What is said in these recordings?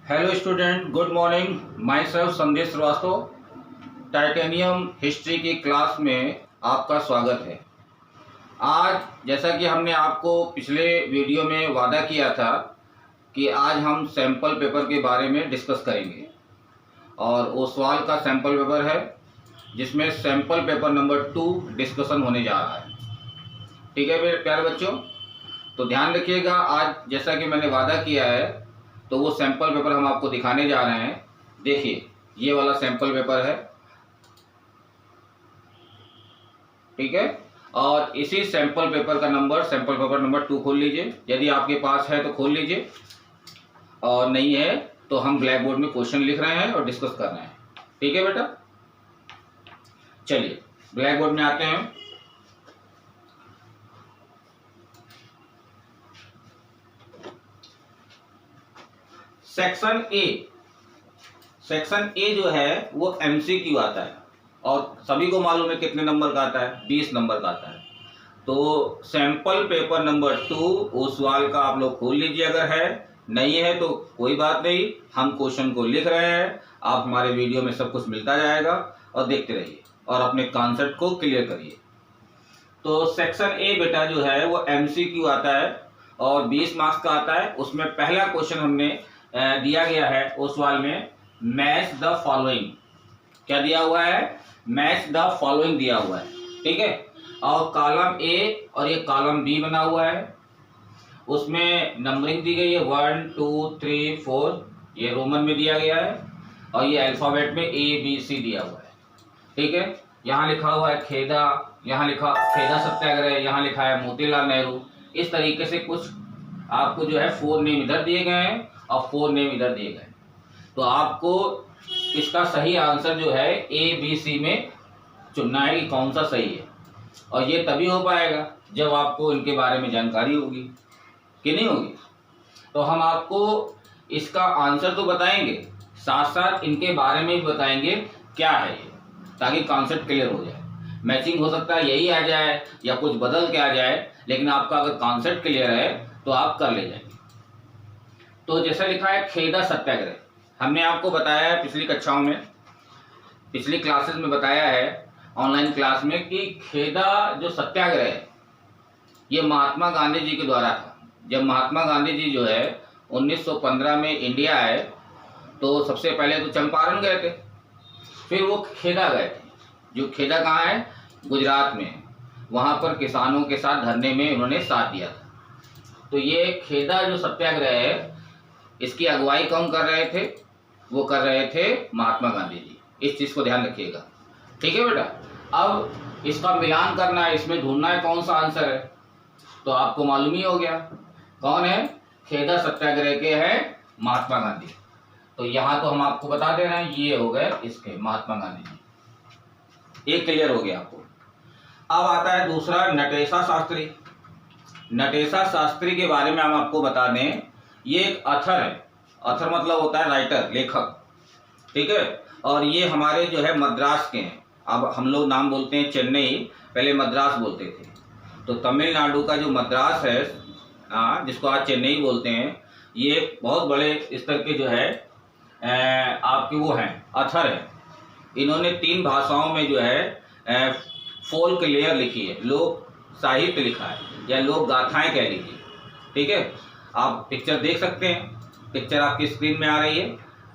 Hello student, good morning. My self संदेश Srivastava. Titanium history की class में आपका स्वागत है। आज जैसा कि हमने आपको पिछले वीडियो में वादा किया था कि आज हम सैंपल पेपर के बारे में डिस्कस करेंगे और वो सवाल का सैंपल पेपर है जिसमें सैंपल पेपर नंबर 2 डिस्कशन होने जा रहा है। ठीक है मेरे प्यारे बच्चों, तो ध्यान रखिएगा। आज जैसा कि मैंने वादा किया है तो वो सैंपल पेपर हम आपको दिखाने जा रहे हैं। देखिए, ये वाला सैंपल पेपर है, ठीक है। और इसी सैंपल पेपर का नंबर, सैंपल पेपर नंबर 2 खोल लीजिए। यदि आपके पास है तो खोल लीजिए, और नहीं है तो हम ब्लैक बोर्ड में क्वेश्चन लिख रहे हैं और डिस्कस कर रहे हैं। ठीक है बेटा, चलिए ब्लैक बोर्ड में आते हैं। सेक्शन ए जो है वो एमसीक्यू आता है और सभी को मालूम है कितने नंबर का आता है, 20 नंबर का आता है। तो सैंपल पेपर नंबर 2 उस सवाल का आप लोग खोल लीजिए। अगर है, नहीं है तो कोई बात नहीं, हम क्वेश्चन को लिख रहे हैं। आप हमारे वीडियो में सब कुछ मिलता जाएगा और देखते रहिए और अपने कॉन्सेप्ट को क्लियर करिए। तो सेक्शन ए बेटा जो है वो एमसीक्यू आता है और 20 मार्क्स का आता है। उसमें पहला क्वेश्चन हमने दिया गया है उस सवाल में, मैच द फॉलोइंग। क्या दिया हुआ है? मैच द फॉलोइंग दिया हुआ है, ठीक है। और कॉलम ए और ये कॉलम बी बना हुआ है। उसमें नंबरिंग दी गई है 1 2 3 4, ये रोमन में दिया गया है और ये अल्फाबेट में ABC दिया हुआ है, ठीक है। यहाँ लिखा हुआ है खेदा, यहाँ लिखा खेदा सत्याग्रह, यहाँ लिखा है मोतीलाल नेहरू। इस तरीके से कुछ आपको जो है 4 नेम इधर दिए गए हैं और 4 नेम इधर दिए गए। तो आपको इसका सही आंसर जो है ABC में चुनना है कि कौन सा सही है। और ये तभी हो पाएगा जब आपको इनके बारे में जानकारी होगी कि नहीं होगी। तो हम आपको इसका आंसर तो बताएंगे, साथ साथ इनके बारे में भी बताएंगे क्या है ये, ताकि कॉन्सेप्ट क्लियर हो जाए। मैचिंग हो सकता है यही आ जाए या कुछ बदल के आ जाए, लेकिन आपका अगर कॉन्सेप्ट क्लियर है तो आप कर ले जाएंगे। तो जैसा लिखा है खेदा सत्याग्रह, हमने आपको बताया है पिछली कक्षाओं में, पिछली क्लासेस में बताया है ऑनलाइन क्लास में कि खेदा जो सत्याग्रह है ये महात्मा गांधी जी के द्वारा था। जब महात्मा गांधी जी जो है 1915 में इंडिया आए तो सबसे पहले तो चंपारण गए थे, फिर वो खेदा गए थे। जो खेदा कहाँ है? गुजरात में। वहाँ पर किसानों के साथ धरने में उन्होंने साथ दिया था। तो ये खेदा जो सत्याग्रह है इसकी अगुवाई कौन कर रहे थे? वो कर रहे थे महात्मा गांधी जी। इस चीज़ को ध्यान रखिएगा, ठीक है बेटा। अब इसका मिलान करना है, इसमें ढूंढना है कौन सा आंसर है। तो आपको मालूम ही हो गया कौन है, खेदा सत्याग्रह के हैं महात्मा गांधी। तो यहाँ तो हम आपको बता दे रहे हैं, ये हो गए इसके महात्मा गांधी जी। ये क्लियर हो गया आपको। अब आता है दूसरा, नटेशा शास्त्री। नटेशा शास्त्री के बारे में हम आपको बता दें, ये एक अथर है। अथर मतलब होता है राइटर, लेखक, ठीक है। और ये हमारे जो है मद्रास के हैं। अब हम लोग नाम बोलते हैं चेन्नई, पहले मद्रास बोलते थे। तो तमिलनाडु का जो मद्रास है, जिसको आज चेन्नई बोलते हैं, ये बहुत बड़े स्तर के जो है आपके वो हैं, अथर है। इन्होंने 3 भाषाओं में जो है फोल्क लेयर लिखी है, लोक साहित्य लिखा है या लोक गाथाएं कह लीजिए, ठीक है। आप पिक्चर देख सकते हैं, पिक्चर आपकी स्क्रीन में आ रही है,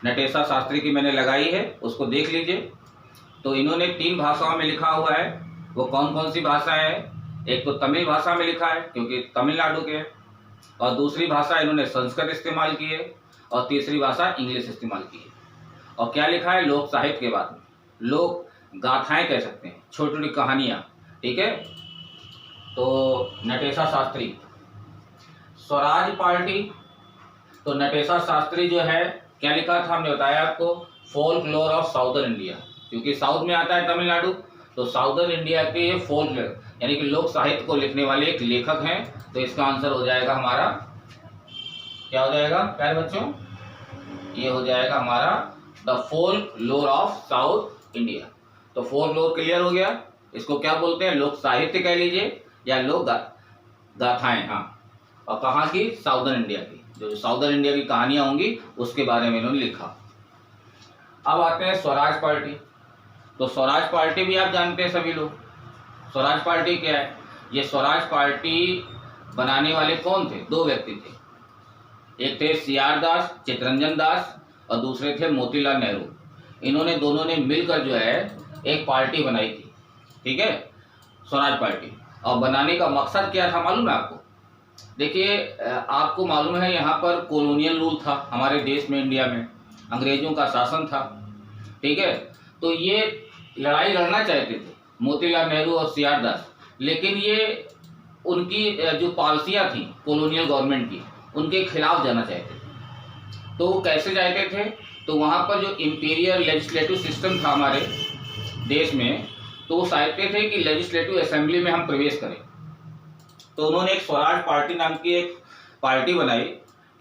नटेशा शास्त्री की मैंने लगाई है, उसको देख लीजिए। तो इन्होंने 3 भाषाओं में लिखा हुआ है। वो कौन कौन सी भाषा है? एक तो तमिल भाषा में लिखा है क्योंकि तमिलनाडु के हैं, और दूसरी भाषा इन्होंने संस्कृत इस्तेमाल की है, और तीसरी भाषा इंग्लिश इस्तेमाल की है। और क्या लिखा है? लोक साहित्य के बाद में लोक गाथाएं कह सकते हैं, छोटी छोटी कहानियाँ, ठीक है। तो नटेशा शास्त्री। स्वराज पार्टी, तो नटेशा शास्त्री जो है क्या लिखा था हमने बताया आपको, फोल्कलोर ऑफ साउदर्न इंडिया। क्योंकि साउथ में आता है तमिलनाडु, तो साउदर्न इंडिया के ये फोल्क यानी कि लोक साहित्य को लिखने वाले एक लेखक हैं। तो इसका आंसर हो जाएगा हमारा, क्या हो जाएगा प्यारे बच्चों? ये हो जाएगा हमारा the folklore of south India. तो फोल्कलोर क्लियर हो गया। इसको क्या बोलते हैं? लोक साहित्य कह लीजिए या लोक गाथाएं। हाँ, और कहाँ की? साउदर्न इंडिया की। जो साउदर्न इंडिया की कहानियां होंगी उसके बारे में इन्होंने लिखा। अब आते हैं स्वराज पार्टी। तो स्वराज पार्टी भी आप जानते हैं सभी लोग। स्वराज पार्टी क्या है? ये स्वराज पार्टी बनाने वाले कौन थे? दो व्यक्ति थे, एक थे CR दास, चितरंजन दास, और दूसरे थे मोतीलाल नेहरू। इन्होंने दोनों ने मिलकर जो है एक पार्टी बनाई थी, ठीक है, स्वराज पार्टी। और बनाने का मकसद क्या था मालूम है आपको? देखिए, आपको मालूम है यहाँ पर कॉलोनियल रूल था हमारे देश में, इंडिया में अंग्रेजों का शासन था, ठीक है। तो ये लड़ाई लड़ना चाहते थे मोतीलाल नेहरू और CR दास, लेकिन ये उनकी जो पॉलिसियाँ थी कॉलोनियल गवर्नमेंट की, उनके खिलाफ जाना चाहते थे। तो वो कैसे चाहते थे? तो वहाँ पर जो इंपीरियल लेजिस्लेटिव सिस्टम था हमारे देश में, तो वो चाहते थे कि लेजिस्लेटिव असेंबली में हम प्रवेश करें। तो उन्होंने एक स्वराज पार्टी नाम की एक पार्टी बनाई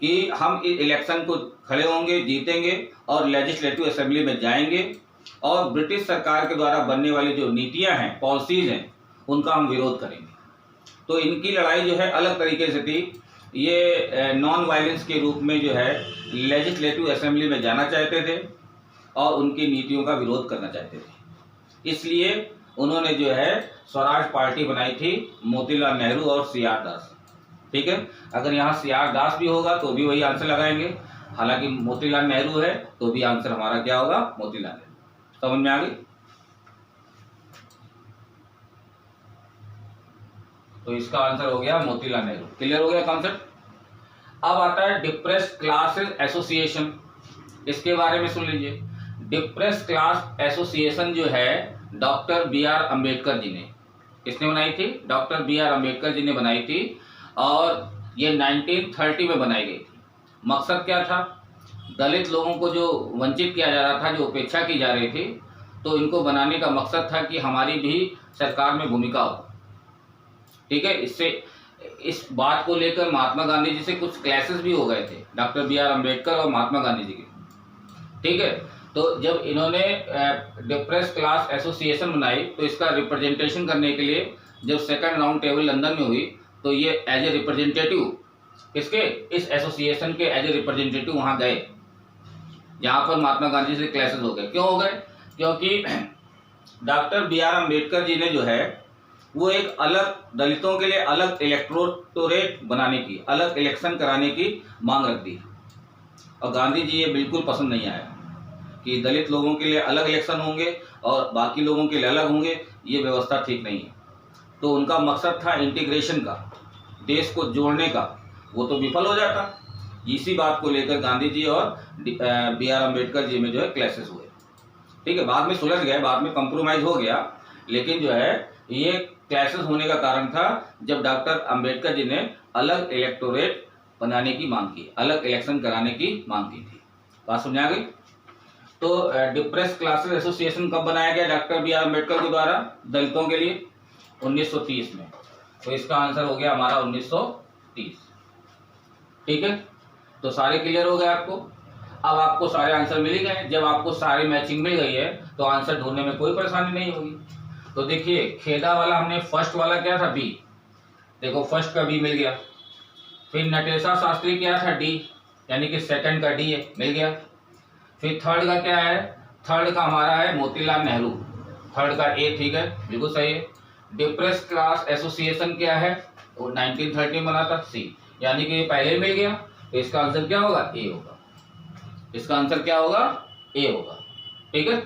कि हम इस इलेक्शन को खड़े होंगे, जीतेंगे और लेजिस्लेटिव असेंबली में जाएंगे और ब्रिटिश सरकार के द्वारा बनने वाली जो नीतियां हैं, पॉलिसीज हैं, उनका हम विरोध करेंगे। तो इनकी लड़ाई जो है अलग तरीके से थी। ये नॉन वायलेंस के रूप में जो है लेजिस्लेटिव असेंबली में जाना चाहते थे और उनकी नीतियों का विरोध करना चाहते थे। इसलिए उन्होंने जो है स्वराज पार्टी बनाई थी, मोतीलाल नेहरू और CR दास, ठीक है। अगर यहाँ CR दास भी होगा तो भी वही आंसर लगाएंगे, हालांकि मोतीलाल नेहरू है तो भी आंसर हमारा क्या होगा? मोतीलाल नेहरू। समझ में आ गई? तो इसका आंसर हो गया मोतीलाल नेहरू। क्लियर हो गया कॉन्सेप्ट? अब आता है डिप्रेस्ड क्लासेस एसोसिएशन। इसके बारे में सुन लीजिए। डिप्रेस्ड क्लास एसोसिएशन जो है डॉक्टर BR अम्बेडकर जी ने, किसने बनाई थी? डॉक्टर BR अम्बेडकर जी ने बनाई थी और ये 1930 में बनाई गई थी। मकसद क्या था? दलित लोगों को जो वंचित किया जा रहा था, जो उपेक्षा की जा रही थी, तो इनको बनाने का मकसद था कि हमारी भी सरकार में भूमिका हो, ठीक है। इससे इस बात को लेकर महात्मा गांधी जी से कुछ क्लैशेस भी हो गए थे, डॉक्टर BR अम्बेडकर और महात्मा गांधी जी के, ठीक है। तो जब इन्होंने डिप्रेस्ड क्लास एसोसिएशन बनाई तो इसका रिप्रेजेंटेशन करने के लिए जब सेकंड राउंड टेबल लंदन में हुई तो ये एज ए रिप्रेजेंटेटिव इसके इस एसोसिएशन के एज ए रिप्रेजेंटेटिव वहाँ गए, जहाँ पर महात्मा गांधी से क्लैशेस हो गए। क्यों हो गए? क्योंकि डॉक्टर BR अम्बेडकर जी ने जो है वो एक अलग दलितों के लिए अलग इलेक्टोरेट बनाने की, अलग इलेक्शन कराने की मांग रख दी और गांधी जी ये बिल्कुल पसंद नहीं आया कि दलित लोगों के लिए अलग इलेक्शन होंगे और बाकी लोगों के लिए अलग होंगे, ये व्यवस्था ठीक नहीं है। तो उनका मकसद था इंटीग्रेशन का, देश को जोड़ने का, वो तो विफल हो जाता। इसी बात को लेकर गांधी जी और BR अम्बेडकर जी में जो है क्लैशेस हुए, ठीक है। बाद में सुलझ गए, बाद में कंप्रोमाइज हो गया, लेकिन जो है ये क्लैशेस होने का कारण था जब डॉक्टर अम्बेडकर जी ने अलग इलेक्टोरेट बनाने की मांग की, अलग इलेक्शन कराने की मांग की थी। बात समझ आ गई? तो डिप्रेस्ड क्लासेस एसोसिएशन कब बनाया गया? डॉक्टर BR अम्बेडकर के द्वारा दलितों के लिए 1930 में। तो इसका आंसर हो गया हमारा 1930, ठीक है। तो सारे क्लियर हो गए आपको? अब आपको सारे आंसर मिल ही गए। जब आपको सारी मैचिंग मिल गई है तो आंसर ढूंढने में कोई परेशानी नहीं होगी। तो देखिए, खेदा वाला हमने फर्स्ट वाला क्या था? B। देखो फर्स्ट का B मिल गया। फिर नटेशा शास्त्री क्या था? D, यानी कि सेकंड का D है, मिल गया। फिर थर्ड का क्या है? थर्ड का हमारा है मोतीलाल नेहरू, थर्ड का A, ठीक है, बिल्कुल सही है। डिप्रेस्ड क्लास एसोसिएशन क्या है? वो 1930 में बना था, C, यानी कि पहले मिल गया। तो इसका आंसर क्या होगा? A होगा। इसका आंसर क्या होगा? A होगा, ठीक है।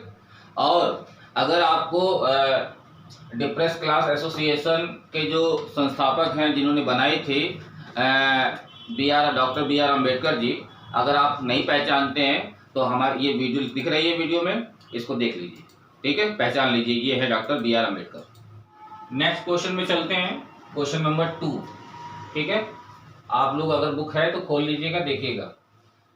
और अगर आपको डिप्रेस्ड क्लास एसोसिएशन के जो संस्थापक हैं जिन्होंने बनाई थी डॉक्टर BR अम्बेडकर जी, अगर आप नहीं पहचानते हैं तो हमारी ये वीडियो दिख रही है, वीडियो में इसको देख लीजिए, ठीक है, पहचान लीजिए, ये है doctor BR Ambedkar. Next question में चलते हैं, क्वेश्चन नंबर 2, ठीक है। आप लोग अगर बुक है तो खोल लीजिएगा, देखिएगा।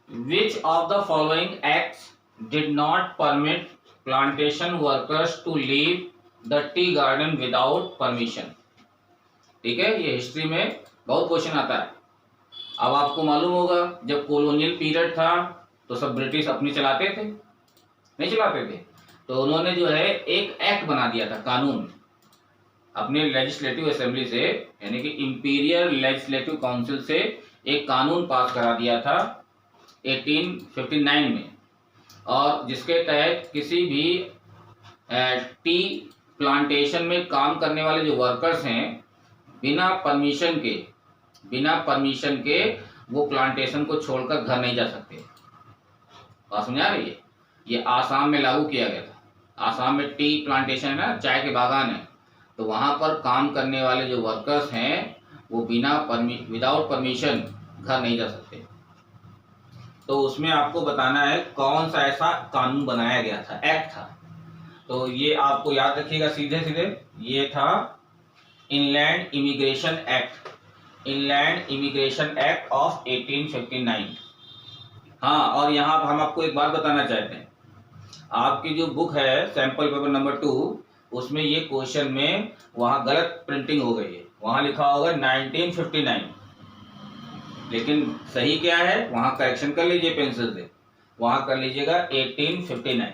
Which of the following acts did not permit plantation workers to leave the tea garden without permission? ठीक है, ये हिस्ट्री में बहुत क्वेश्चन आता है। अब आपको मालूम होगा जब कॉलोनियल पीरियड था तो सब ब्रिटिश अपनी चलाते थे, नहीं चलाते थे, तो उन्होंने जो है एक एक्ट बना दिया था, कानून, अपने लेजिस्लेटिव असेंबली से, यानी कि इंपीरियल लेजिस्लेटिव काउंसिल से एक कानून पास करा दिया था 1859 में, और जिसके तहत किसी भी टी प्लांटेशन में काम करने वाले जो वर्कर्स हैं बिना परमिशन के वो प्लांटेशन को छोड़कर घर नहीं जा सकते। बात समझ आ रही है? ये आसाम में लागू किया गया था। आसाम में टी प्लांटेशन है ना, चाय के बागान है, तो वहां पर काम करने वाले जो वर्कर्स हैं वो विदाउट परमिशन घर नहीं जा सकते। तो उसमें आपको बताना है कौन सा ऐसा कानून बनाया गया था, एक्ट था। तो ये आपको याद रखिएगा सीधे सीधे, ये था inland immigration act, inland immigration act of 1859। हाँ, और यहाँ हम आपको एक बात बताना चाहते हैं, आपकी जो बुक है सैंपल पेपर नंबर 2, उसमें ये क्वेश्चन में वहाँ गलत प्रिंटिंग हो गई है, वहाँ लिखा होगा 1959, लेकिन सही क्या है वहाँ करेक्शन कर लीजिए पेंसिल से, वहाँ कर लीजिएगा 1859।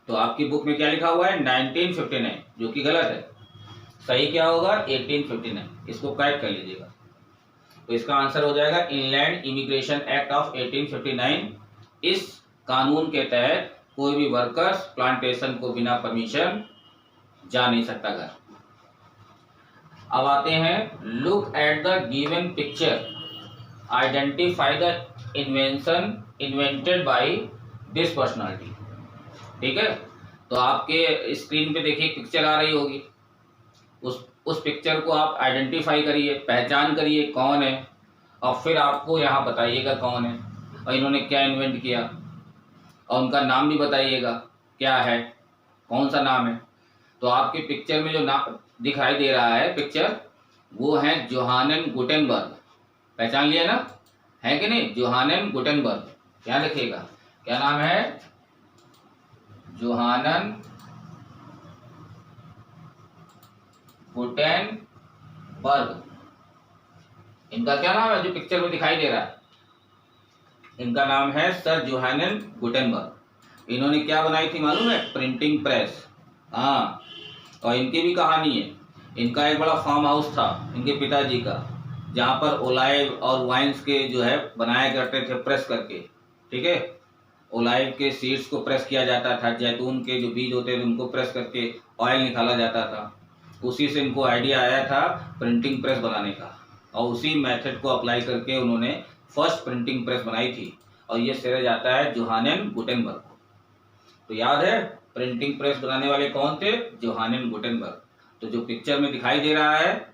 तो आपकी बुक में क्या लिखा हुआ है 1959, जो कि गलत है। सही क्या होगा 1859, इसको करेक्ट कर लीजिएगा। तो इसका आंसर हो जाएगा इनलैंड इमिग्रेशन एक्ट ऑफ 1859। इस कानून के तहत कोई भी वर्कर्स प्लांटेशन को बिना परमिशन जा नहीं सकता घर। अब आते हैं, look at the given picture, identify the invention invented by this personality. ठीक है, तो आपके स्क्रीन पे देखिए पिक्चर आ रही होगी, उस पिक्चर को आप आइडेंटिफाई करिए, पहचान करिए कौन है, और फिर आपको यहाँ बताइएगा कौन है और इन्होंने क्या इन्वेंट किया, और उनका नाम भी बताइएगा क्या है, कौन सा नाम है। तो आपकी पिक्चर में जो नाम दिखाई दे रहा है पिक्चर, वो है जोहानन गुटेनबर्ग। पहचान लिया ना, है कि नहीं, जोहानन गुटेनबर्ग। क्या लिखिएगा, क्या नाम है, जोहानन गुटेनबर्ग। इनका क्या नाम है जो पिक्चर में दिखाई दे रहा है, इनका नाम है सर जोहानन गुटेनबर्ग। इन्होंने क्या बनाई थी मालूम है, प्रिंटिंग प्रेस। हाँ, और इनकी भी कहानी है। इनका एक बड़ा फार्म हाउस था इनके पिताजी का, जहाँ पर ओलाइव और वाइन्स के जो है बनाया करते थे प्रेस करके। ठीक है, ओलाइव के सीड्स को प्रेस किया जाता था, जैतून के जो बीज होते थे उनको प्रेस करके ऑयल निकाला जाता था। उसी से इनको आइडिया आया था प्रिंटिंग प्रेस बनाने का, और उसी मेथड को अप्लाई करके उन्होंने फर्स्ट प्रिंटिंग प्रेस बनाई थी, और ये श्रेय जाता है जोहानन गुटेनबर्ग को। तो याद है प्रिंटिंग प्रेस बनाने वाले कौन थे, जोहानन गुटेनबर्ग। तो जो पिक्चर में दिखाई दे रहा है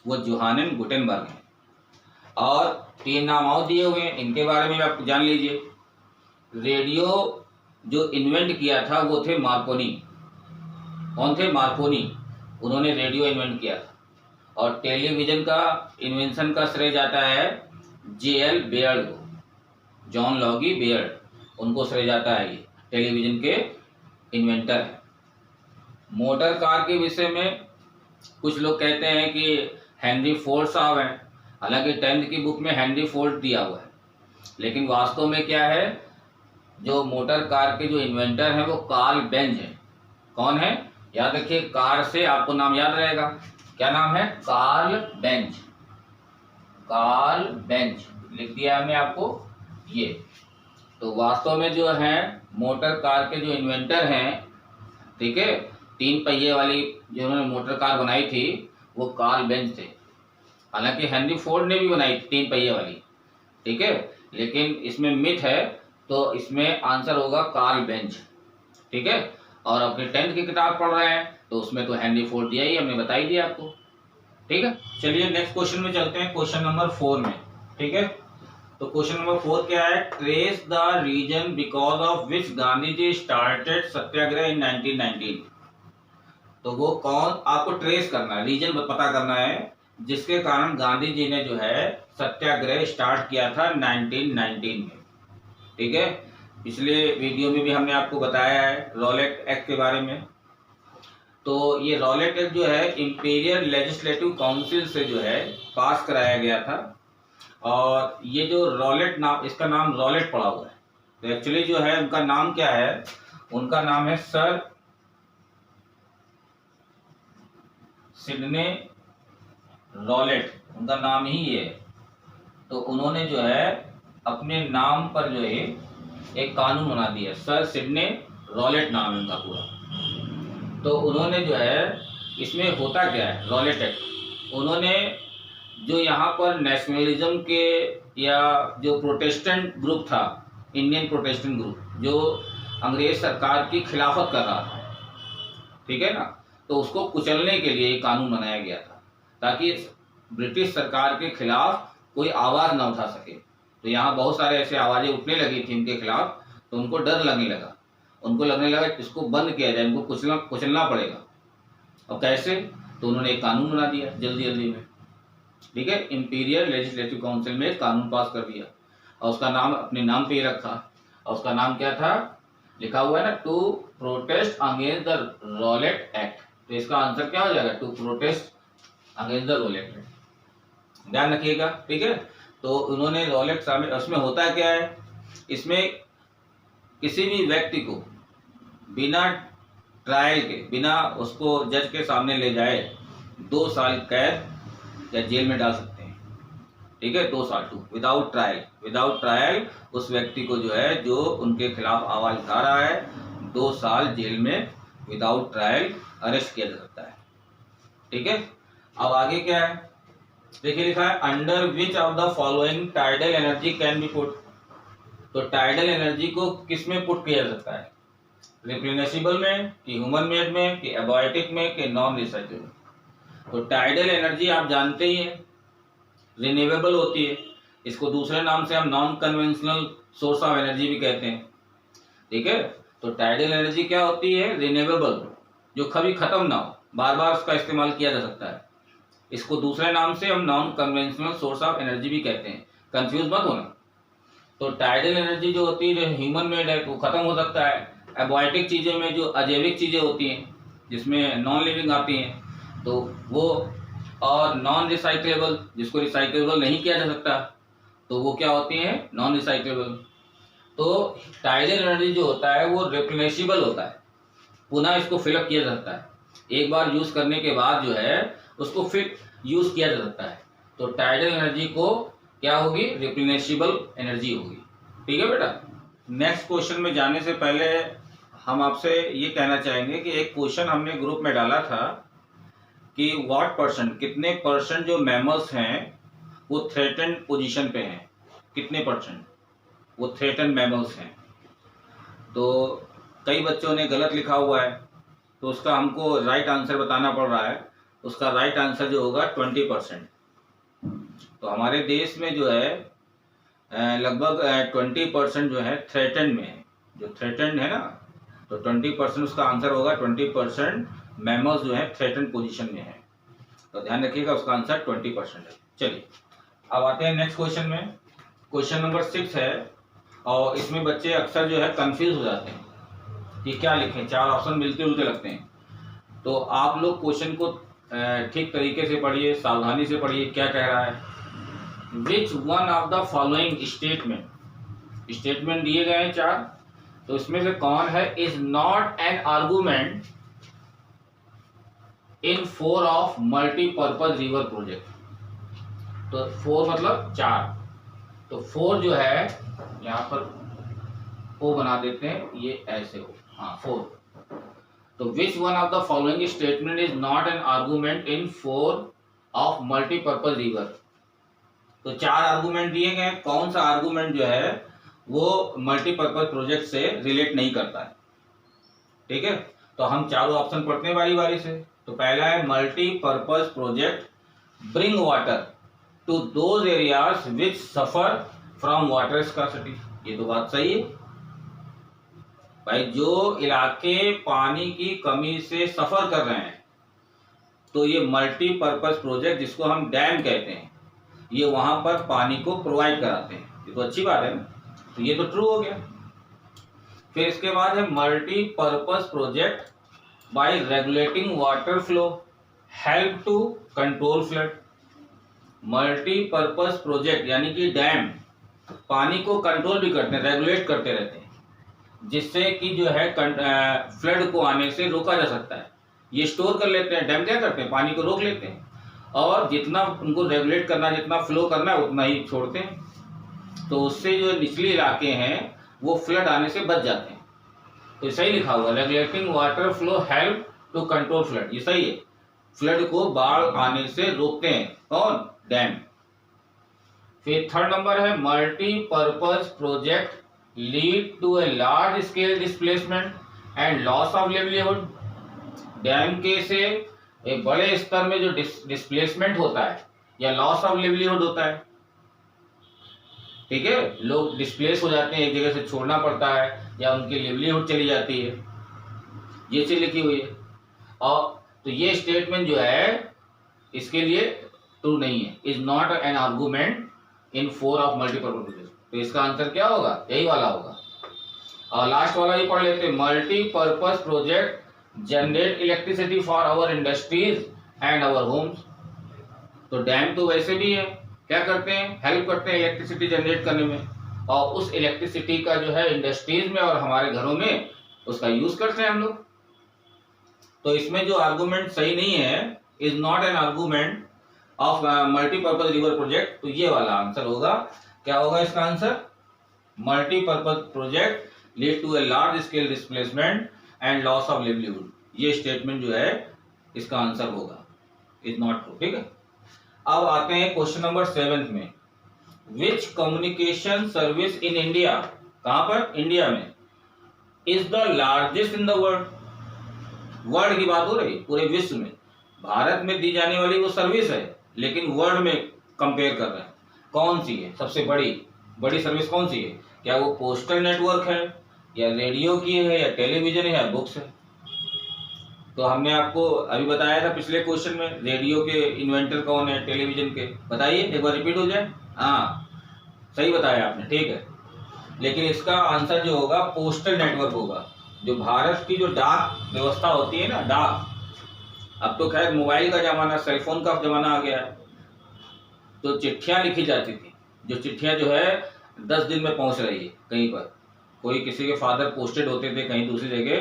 वो जोहानन गुटेनबर्ग है। और 3 नाम और दिए हुए हैं, इनके बारे में आप जान लीजिए। रेडियो जो इन्वेंट किया था वो थे मार्कोनी। कौन थे, मार्कोनी, उन्होंने रेडियो इन्वेंट किया था। और टेलीविजन का इन्वेंशन का श्रेय जाता है J.L. बेयर्ड को, जॉन लॉगी बेयर्ड, उनको श्रेय जाता है, ये टेलीविजन के इन्वेंटर है। मोटर कार के विषय में कुछ लोग कहते हैं कि हेनरी फोर्ड साहब हैं, हालांकि 10th की बुक में हेनरी फोर्ड दिया हुआ है, लेकिन वास्तव में क्या है, जो मोटर कार के जो इन्वेंटर हैं वो कार्ल बेंज है। कौन है, याद रखिए, कार से आपको नाम याद रहेगा, क्या नाम है, कार्ल बेंज। कार्ल बेंज लिख दिया हमने आपको ये। तो वास्तव में जो है मोटर कार के जो इन्वेंटर हैं, ठीक है, 3 पहिए वाली जिन्होंने मोटर कार बनाई थी वो कार्ल बेंज थे। हालांकि हेनरी फोर्ड ने भी बनाई 3 पहिए वाली, ठीक है, लेकिन इसमें मिथ है, तो इसमें आंसर होगा कार्ल बेंज। ठीक है, और अपनी 10th की किताब पढ़ रहे हैं तो उसमें तो हेनरी फोर्ड दिया ही, हमने बता ही दिया आपको। ठीक है, चलिए नेक्स्ट क्वेश्चन में चलते हैं, क्वेश्चन नंबर 4 में। ठीक है, तो क्वेश्चन नंबर 4 क्या है, trace the reason because of which Gandhi ji started satyagraha in 1919। तो वो कौन, आपको ट्रेस करना है, रीजन पता करना है जिसके कारण गांधी जी ने जो है सत्याग्रह स्टार्ट किया था 1919 में। ठीक है, पिछले वीडियो में भी हमने आपको बताया है रॉलेट एक्ट के बारे में। तो ये रॉलेट एक्ट जो है इंपीरियल लेजिस्लेटिव काउंसिल से जो है पास कराया गया था, और ये जो रॉलेट नाम, इसका नाम रॉलेट पड़ा हुआ है, तो एक्चुअली जो है उनका नाम क्या है, उनका नाम है सर सिडने रॉलेट, उनका नाम ही ये है। तो उन्होंने जो है अपने नाम पर जो है एक कानून बना दिया, सर सिडनी रॉलेट नाम है उनका पूरा। तो उन्होंने जो है, इसमें होता क्या है, रॉलेट एक्ट, उन्होंने जो यहाँ पर नेशनलिज्म के या जो प्रोटेस्टेंट ग्रुप था, इंडियन प्रोटेस्टेंट ग्रुप, जो अंग्रेज सरकार की खिलाफत कर रहा था, ठीक है ना, तो उसको कुचलने के लिए एक कानून बनाया गया था, ताकि ब्रिटिश सरकार के खिलाफ कोई आवाज़ ना उठा सके। तो यहाँ बहुत सारे ऐसे आवाज़ें उठने लगी थी इनके खिलाफ, तो उनको डर लगने लगा, उनको लगने लगा इसको बंद किया जाए, इनको कुचलना पड़ेगा। और कैसे, तो उन्होंने एक कानून बना दिया जल्दी जल्दी में, ठीक है, इंपीरियल लेजिस्लेटिव काउंसिल में एक कानून पास कर दिया, और उसका नाम अपने नाम पे ही रखा, और उसका नाम क्या था, लिखा हुआ है ना, to protest against the Rowlatt act. तो इसका आंसर क्या हो जाएगा, to protest against the Rowlatt act, ध्यान रखिएगा, ठीक है। तो उन्होंने रॉलेट शामिल, उसमें होता क्या है, इसमें किसी भी व्यक्ति को बिना ट्रायल के, बिना उसको जज के सामने ले जाए 2 साल कैद या जेल में डाल सकते हैं, ठीक है, 2 साल विदाउट ट्रायल। विदाउट ट्रायल उस व्यक्ति को जो है, जो उनके खिलाफ आवाज उठा रहा है, 2 साल जेल में विदाउट ट्रायल अरेस्ट किया जा सकता है, ठीक है। अब आगे क्या है, देखिए लिखा है, under which of the following tidal energy can be put. तो टाइडल एनर्जी को किस में पुट किया जा सकता है, रिप्लेनिशेबल में, कि ह्यूमन मेड में, कि एबायोटिक में, कि नॉन रिसाइक्लेबल। तो टाइडल एनर्जी आप जानते ही हैं रिन्यूएबल होती है, इसको दूसरे नाम से हम non conventional source of energy भी कहते हैं, ठीक है। तो टाइडल एनर्जी क्या होती है, रिन्यूएबल, जो कभी खत्म ना हो, बार बार उसका इस्तेमाल किया जा सकता है। इसको दूसरे नाम से हम non conventional source of energy भी कहते हैं, कंफ्यूज मत होना। तो टाइडल एनर्जी जो होती है, जो ह्यूमन मेड है, वो खत्म हो सकता है। एबायोटिक चीज़ें में जो अजैविक चीज़ें होती हैं, जिसमें नॉन लिविंग आती हैं, तो वो, और नॉन रिसाइक्लेबल, जिसको रिसाइक्लेबल नहीं किया जा सकता, तो वो क्या होती हैं, नॉन रिसाइक्लेबल। तो टाइडल एनर्जी जो होता है वो रिप्लेनिशेबल होता है, पुनः इसको फिलअप किया जा सकता है, एक बार यूज करने के बाद जो है उसको फिर यूज किया जा सकता है। तो टाइडल एनर्जी को क्या होगी, रिप्लेनिशेबल एनर्जी होगी, ठीक है बेटा। नेक्स्ट क्वेश्चन में जाने से पहले हम आपसे ये कहना चाहेंगे कि एक क्वेश्चन हमने ग्रुप में डाला था कि व्हाट परसेंट, कितने परसेंट जो मैमल्स हैं वो थ्रेटन्ड पोजीशन पे हैं, कितने परसेंट वो थ्रेटन्ड मैमल्स हैं। तो कई बच्चों ने गलत लिखा हुआ है, तो उसका हमको राइट आंसर बताना पड़ रहा है। उसका राइट आंसर जो होगा 20%। तो हमारे देश में जो है लगभग 20% जो है थ्रेटन्ड में है, जो थ्रेटन्ड है ना, तो 20% उसका आंसर होगा। 20% मैमल्स जो है थ्रेटन्ड पोजीशन में है, तो ध्यान रखिएगा, उसका आंसर 20% है। चलिए अब आते हैं नेक्स्ट क्वेश्चन में। क्वेश्चन नंबर 6 है, और इसमें बच्चे अक्सर जो है कंफ्यूज हो जाते हैं कि क्या लिखें, 4 ऑप्शन मिलते जुलते लगते हैं। तो आप लोग क्वेश्चन को ठीक तरीके से पढ़िए, सावधानी से पढ़िए, क्या कह रहा है। Which one of the following statement दिए गए हैं 4, तो इसमें से कौन है, is not an argument in 4 of multipurpose river project. तो 4 मतलब 4, तो 4 जो है यहाँ पर ओ बना देते हैं, ये ऐसे हो, हाँ 4। तो which one of the following statement is not an argument in 4 of multipurpose river. तो 4 आर्गुमेंट दिए गए, कौन सा आर्गुमेंट जो है वो मल्टीपर्पज प्रोजेक्ट से रिलेट नहीं करता है, ठीक है। तो हम चारों ऑप्शन पढ़ते हैं बारी बारी से। तो पहला है multipurpose project bring water to those areas which suffer from water scarcity. ये तो बात सही है भाई, जो इलाके पानी की कमी से सफर कर रहे हैं, तो ये मल्टीपर्पज प्रोजेक्ट, जिसको हम डैम कहते हैं, ये वहां पर पानी को प्रोवाइड कराते हैं। ये तो अच्छी बात है ना, तो ये तो ट्रू हो गया। फिर इसके बाद है multipurpose project by regulating water flow help to control flood. Multipurpose project यानी कि डैम पानी को कंट्रोल भी करते हैं, रेगुलेट करते रहते हैं, जिससे कि जो है फ्लड को आने से रोका जा सकता है। ये स्टोर कर लेते हैं, डैम क्या करते हैं, पानी को रोक लेते हैं। और जितना उनको रेगुलेट करना, जितना फ्लो करना है उतना ही छोड़ते हैं। तो उससे जो निचले इलाके हैं वो फ्लड आने से बच जाते हैं। तो सही लिखा हुआ, regulating water flow help to control flood, ये सही है। फ्लड को बाढ़ आने से रोकते हैं कौन? डैम। फिर थर्ड नंबर है multipurpose project lead to a large scale displacement and loss of livelihood. Dam के से एक बड़े स्तर में जो डिस्प्लेसमेंट होता है या लॉस ऑफ लिवलीहुड होता है, ठीक है, लोग डिस्प्लेस हो जाते हैं, एक जगह से छोड़ना पड़ता है या उनकी लिवलीहुड चली जाती है, ये चीज लिखी हुई है। और तो ये स्टेटमेंट जो है इसके लिए ट्रू नहीं है, is not an argument in four of multipurpose. तो इसका आंसर क्या होगा? यही वाला होगा। और लास्ट वाला ही पढ़ लेते हैं, multipurpose project generate electricity for our industries and our homes. तो डैम तो वैसे भी है, क्या करते हैं? हेल्प करते हैं इलेक्ट्रिसिटी जनरेट करने में, और उस इलेक्ट्रिसिटी का जो है इंडस्ट्रीज में और हमारे घरों में उसका यूज करते हैं हम लोग। तो इसमें जो आर्गुमेंट सही नहीं है, is not an argument of multipurpose river project, तो ये वाला आंसर होगा। क्या होगा इसका answer? Multipurpose project lead to a large scale displacement and loss of livelihood, ये स्टेटमेंट जो है इसका आंसर होगा, इज नॉट ट्रू। ठीक है, अब आते हैं क्वेश्चन नंबर 7 में। विच कम्युनिकेशन सर्विस इन इंडिया, कहां पर? इंडिया में, is the largest in the world. World की बात हो रही है, पूरे विश्व में भारत में दी जाने वाली वो सर्विस है, लेकिन वर्ल्ड में कंपेयर कर रहे हैं, कौन सी है सबसे बड़ी सर्विस कौन सी है? क्या वो पोस्टल नेटवर्क है, या रेडियो की है, या टेलीविजन है, या बुक्स है? तो हमने आपको अभी बताया था पिछले क्वेश्चन में, रेडियो के इन्वेंटर कौन है, टेलीविजन के, बताइए एक बार रिपीट हो जाए। हाँ सही बताया आपने, ठीक है। लेकिन इसका आंसर जो होगा पोस्टल नेटवर्क होगा। जो भारत की जो डाक व्यवस्था होती है ना, डाक, अब तो खैर मोबाइल का जमाना, सेलफोन का जमाना आ गया है, तो चिट्ठियां लिखी जाती थी, जो चिट्ठियां जो है 10 दिन में पहुंच रही है कहीं पर, कोई किसी के फादर पोस्टेड होते थे कहीं दूसरी जगह,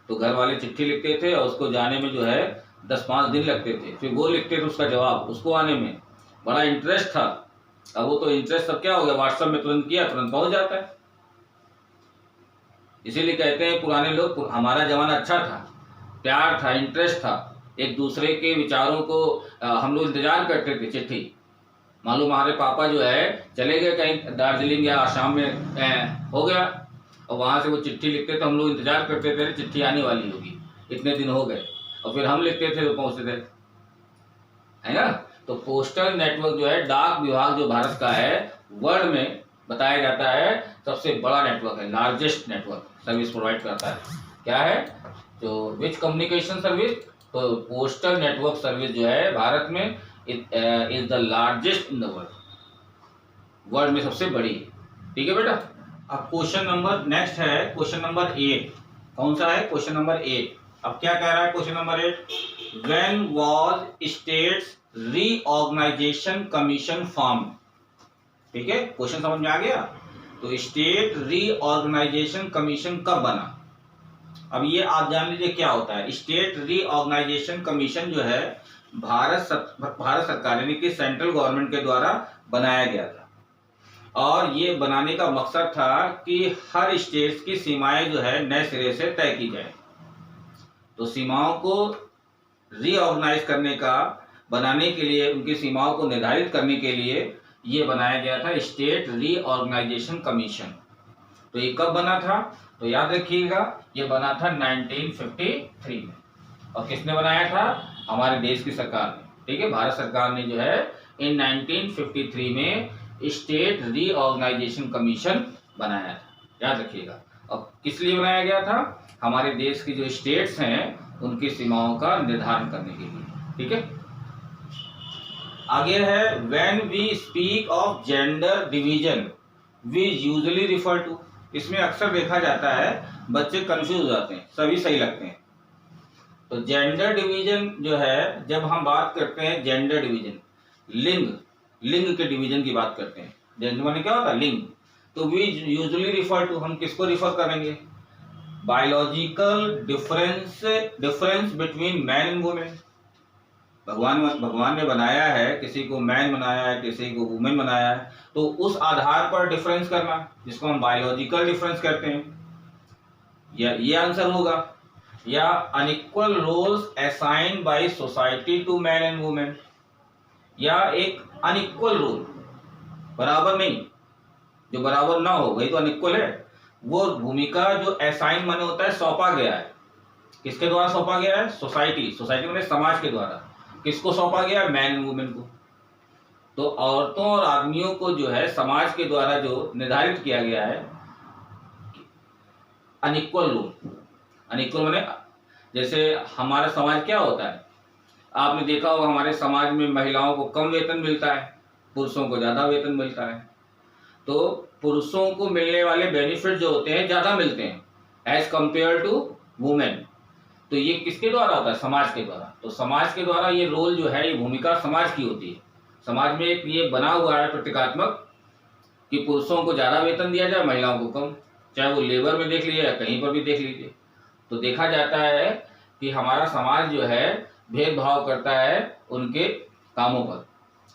तो घर वाले चिट्ठी लिखते थे और उसको जाने में जो है 10-5 दिन लगते थे, फिर वो लिखते थे उसका जवाब, उसको आने में बड़ा इंटरेस्ट था। अब वो तो इंटरेस्ट सब क्या हो गया, व्हाट्सएप में तुरंत किया तुरंत पहुंच जाता है। इसीलिए कहते हैं पुराने लोग, हमारा जमाना अच्छा था, प्यार था, इंटरेस्ट था, एक दूसरे के विचारों को हम लोग इंतजार करते थे। चिट्ठी, मालूम हमारे पापा जो है चले गए कहीं दार्जिलिंग या आसाम में हो गया, और वहां से वो चिट्ठी लिखते थे, हम लोग इंतजार करते थे चिट्ठी आने वाली होगी, इतने दिन हो गए, और फिर हम लिखते थे तो पहुंचते थे, है ना। तो पोस्टल नेटवर्क जो है, डाक विभाग जो भारत का है, वर्ल्ड में बताया जाता है सबसे बड़ा नेटवर्क है, लार्जेस्ट नेटवर्क सर्विस प्रोवाइड करता है। क्या है? तो विच कम्युनिकेशन सर्विस, तो पोस्टल नेटवर्क सर्विस जो है भारत में is the largest in the world, world में सबसे बड़ी है। ठीक है बेटा। अब क्वेश्चन नंबर नेक्स्ट है क्वेश्चन नंबर 8। कौन सा है? Question number 8। अब क्या कह रहा है question number 8? When was states reorganisation commission form. ठीक है, क्वेश्चन समझ में आ गया। तो स्टेट रीऑर्गेनाइजेशन कमीशन कब बना? अब ये आप जान लीजिए क्या होता है। स्टेट रीऑर्गेनाइजेशन कमीशन जो है भारत सरकार यानी कि सेंट्रल गवर्नमेंट के द्वारा बनाया गया था, और ये बनाने का मकसद था कि हर स्टेट की सीमाएं जो है नए सिरे से तय की जाए। तो सीमाओं को रीऑर्गेनाइज करने का, बनाने के लिए, उनकी सीमाओं को निर्धारित करने के लिए ये बनाया गया था स्टेट रीऑर्गेनाइजेशन कमीशन। तो ये कब बना था? तो याद रखिएगा, ये बना था 1953 में। और किसने बनाया था? हमारे देश की सरकार ने। ठीक है, भारत सरकार ने जो है इन 1953 में स्टेट रीऑर्गेनाइजेशन कमीशन बनाया था, याद रखिएगा। और किस लिए बनाया गया था? हमारे देश की जो स्टेट्स हैं उनकी सीमाओं का निर्धारण करने के लिए। ठीक है, आगे है when we speak of gender division we usually refer to. इसमें अक्सर देखा जाता है बच्चे कंफ्यूज हो जाते हैं, सभी सही लगते हैं। तो जेंडर डिवीजन जो है, जब हम बात करते हैं जेंडर डिवीजन, लिंग के डिवीजन की बात करते हैं। जेंडर माने क्या होता है? लिंग। तो वी यूजुअली रिफर टू, हम किसको रिफर करेंगे? Biological difference between man and women. भगवान ने बनाया है, किसी को मैन बनाया है, किसी को वुमेन बनाया है, तो उस आधार पर डिफरेंस करना, जिसको हम बायोलॉजिकल डिफरेंस कहते हैं, या ये आंसर होगा। या unequal roles assigned by society to man and women, या एक अनइक्वल रोल, बराबर नहीं, जो बराबर ना हो वही तो अनइक्वल है। वो भूमिका जो असाइन माने होता है सौंपा गया है, किसके द्वारा सौंपा गया है? सोसाइटी, सोसाइटी माने समाज के द्वारा। किसको सौंपा गया? मैन एंड वुमेन को। तो औरतों और आदमियों को जो है समाज के द्वारा जो निर्धारित किया गया है अनइक्वल रोल। अनइक्वल माने जैसे हमारा समाज क्या होता है, आपने देखा होगा हमारे समाज में महिलाओं को कम वेतन मिलता है, पुरुषों को ज्यादा वेतन मिलता है। तो पुरुषों को मिलने वाले बेनिफिट जो होते हैं ज्यादा मिलते हैं एज कंपेयर टू वुमेन। तो ये किसके द्वारा होता है? समाज के द्वारा। तो समाज के द्वारा ये रोल जो है, ये भूमिका समाज की होती है। समाज में एक ये बना हुआ है प्रतीकात्मक कि पुरुषों को ज्यादा वेतन दिया जाए, महिलाओं को कम, चाहे वो लेबर में देख लीजिए या कहीं पर भी देख लीजिए। तो देखा जाता है कि हमारा समाज जो है भेदभाव करता है उनके कामों पर,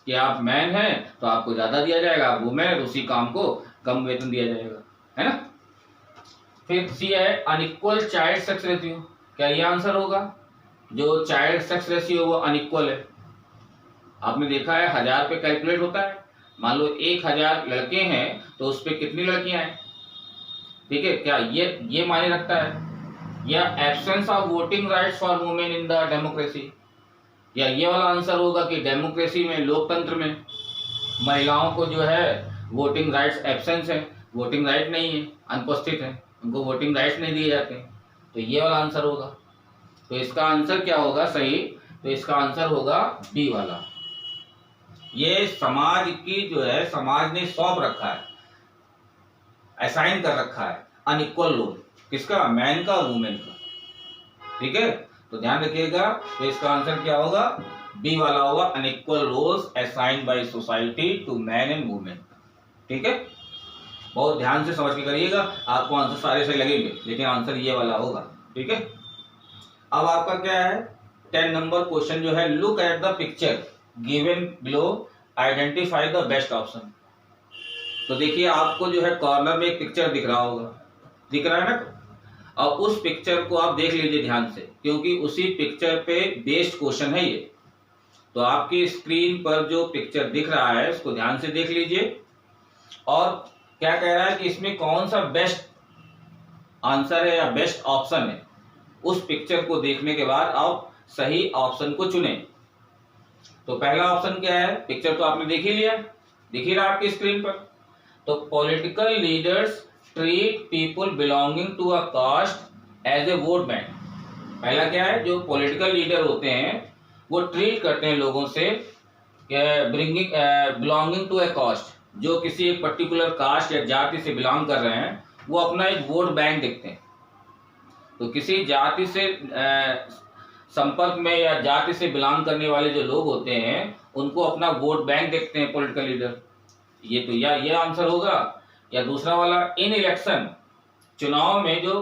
कि आप मैन हैं तो आपको ज्यादा दिया जाएगा, आप वुमेन है तो उसी काम को कम वेतन दिया जाएगा, है ना। फिर सी है अनइक्वल चाइल्ड सेक्स रेशियो। क्या ये आंसर होगा? जो चाइल्ड सेक्स रेशियो वो अनइक्वल है। आपने देखा है 1000 पे कैलकुलेट होता है, मान लो 1000 लड़के हैं तो उस पर कितनी लड़कियां हैं, ठीक है। क्या ये मायने रखता है? या absence of voting rights for women in the democracy, या ये वाला आंसर होगा कि डेमोक्रेसी में, लोकतंत्र में महिलाओं को जो है वोटिंग राइट्स एब्सेंस है, वोटिंग राइट नहीं है, अनुपस्थित है, उनको वोटिंग राइट्स नहीं दिए जाते। तो ये वाला आंसर होगा। तो इसका आंसर क्या होगा सही? तो इसका आंसर होगा बी वाला। ये समाज की जो है, समाज ने सौंप रखा है, असाइन कर रखा है अनइक्वल रोल, किसका? मैन का और वुमेन का, ठीक है। तो ध्यान रखिएगा, तो इसका आंसर क्या होगा? बी वाला होगा, unequal roles assigned by society to man and women, ठीक है। बहुत ध्यान से समझ के करिएगा, आपको आंसर सारे सही लगेंगे, लेकिन आंसर ये वाला होगा, ठीक है। अब आपका क्या है 10 नंबर क्वेश्चन जो है, look at the picture given below, identify the best option. तो देखिए आपको जो है कॉर्नर में एक पिक्चर दिख रहा होगा, दिख रहा है ना। अब उस पिक्चर को आप देख लीजिए ध्यान से, क्योंकि उसी पिक्चर पे बेस्ड क्वेश्चन है ये। तो आपकी स्क्रीन पर जो पिक्चर दिख रहा है उसको ध्यान से देख लीजिए, और क्या कह रहा है कि इसमें कौन सा बेस्ट आंसर है या बेस्ट ऑप्शन है। उस पिक्चर को देखने के बाद आप सही ऑप्शन को चुने। तो पहला ऑप्शन क्या है? पिक्चर तो आपने देख ही लिया, दिख ही रहा आपकी स्क्रीन पर। तो political leaders treat people belonging to a caste as a vote bank. पहला क्या है? जो पॉलिटिकल लीडर होते हैं वो ट्रीट करते हैं लोगों से bringing belonging to a caste, जो किसी एक पर्टिकुलर कास्ट या जाति से बिलोंग कर रहे हैं, वो अपना एक वोट बैंक देखते हैं। तो किसी जाति से संपर्क में या जाति से बिलोंग करने वाले जो लोग होते हैं उनको अपना वोट बैंक देखते हैं पॉलिटिकल लीडर। ये तो या ये आंसर होगा, या दूसरा वाला इन इलेक्शन, चुनाव में जो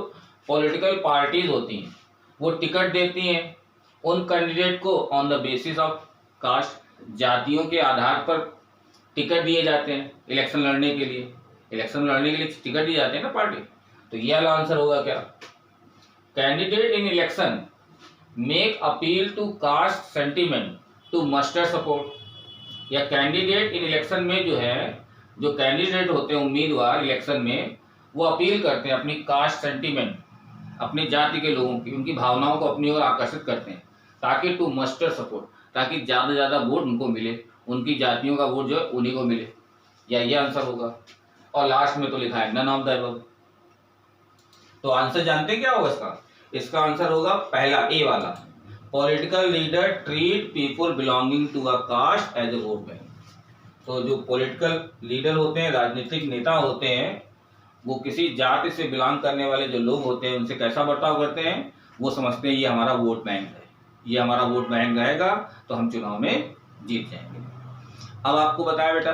पॉलिटिकल पार्टीज होती हैं वो टिकट देती हैं उन कैंडिडेट को on the basis of caste, जातियों के आधार पर टिकट दिए जाते हैं इलेक्शन लड़ने के लिए। इलेक्शन लड़ने के लिए टिकट दिए जाते हैं ना पार्टी। तो ये वाला आंसर होगा क्या? Candidate in election make appeal to caste sentiment to muster support. या कैंडिडेट इन इलेक्शन में जो है, जो कैंडिडेट होते हैं उम्मीदवार इलेक्शन में, वो अपील करते हैं अपनी कास्ट सेंटीमेंट, अपनी जाति के लोगों की, उनकी भावनाओं को अपनी ओर आकर्षित करते हैं, ताकि टू मस्टर सपोर्ट, ताकि ज़्यादा से ज़्यादा वोट उनको मिले, उनकी जातियों का वोट जो है उन्हीं को मिले। या ये आंसर होगा। और लास्ट में तो लिखा है नन ऑफ द अबव। तो आंसर जानते हैं क्या होगा इसका? इसका आंसर होगा पहला, ए वाला, political leader treat people belonging to a caste as a vote bank. तो जो पॉलिटिकल लीडर होते हैं, राजनीतिक नेता होते हैं, वो किसी जाति से बिलोंग करने वाले जो लोग होते हैं उनसे कैसा बर्ताव करते हैं, वो समझते हैं ये हमारा वोट बैंक है, ये हमारा वोट बैंक रहेगा तो हम चुनाव में जीत जाएंगे। अब आपको बताया बेटा,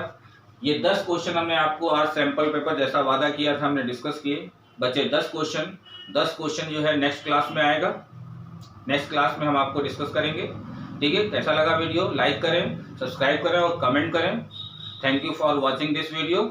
ये 10 क्वेश्चन हमने आपको आज सैंपल पेपर जैसा वादा किया था हमने डिस्कस किए। बचे 10 क्वेश्चन। 10 क्वेश्चन जो है नेक्स्ट क्लास में आएगा, नेक्स्ट क्लास में हम आपको डिस्कस करेंगे। ठीक है, कैसा लगा वीडियो, लाइक करें, सब्सक्राइब करें और कमेंट करें। Thank you for watching this video.